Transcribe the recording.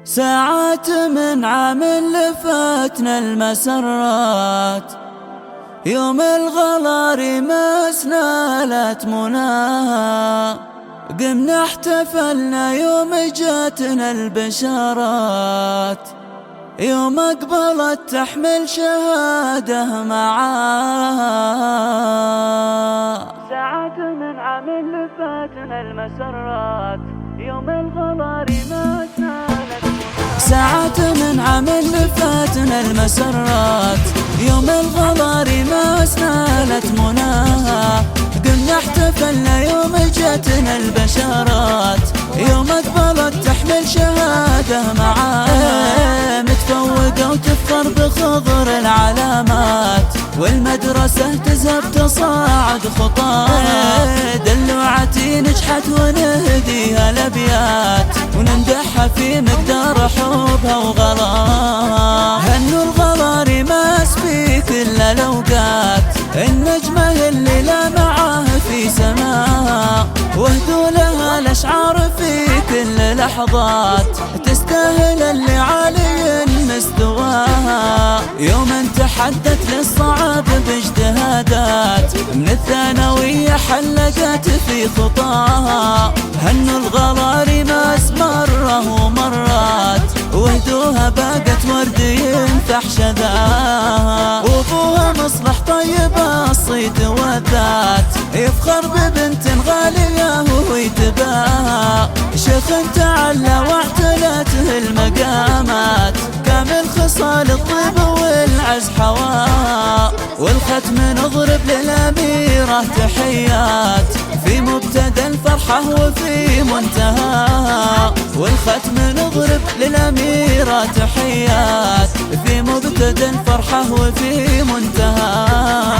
ساعات من عام لفاتنا المسرات، يوم الغلا رماس نالت مناها، قمنا احتفلنا يوم جاتنا البشارات، يوم اقبلت تحمل شهادة معاها. ساعات من عام لفاتنا المسرات، يوم الغلا رماس نالت مناها. ساعات من عام لفاتنا المسرات، يوم الغلا رماس نالت مناها، قمنا احتفلنا يوم جاتنا البشارات، يوم اقبلت تحمل شهادة معاها، متفوقة وتفخر بخضر العلامات، والمدرسة تزهب تصاعد خطاها، دلوعتي نجحت ونهديها الابيات، ونمدحها في مقدار حبها وغلاها. هنوا الغلا رماس في كل الاوقات، النجمة اللي لا معاه في سماها، واهدوا لها الاشعار في كل لحظات، تستاهل اللي عالي مستواها. يوم تحدت للصعب باجتهادات، من الثانوية حلقت في خطاها، هنوا الغلا رماس مرة ومرات، وهدوها باقت ورد ينفح شذاها، وابوها مصلح طيب الصيت والذات، يفخر ببنت غالية وهو يتباها، شيخ تعلى واعتلته المقامات، كامل خصال الطيب والعز حواها، والختم نضرب للأميرة تحيات، في مبتدى الفرحة وفي منتهاها، والختم نضرب للأميرة تحيات، في مبتدى الفرحة وفي منتهاها.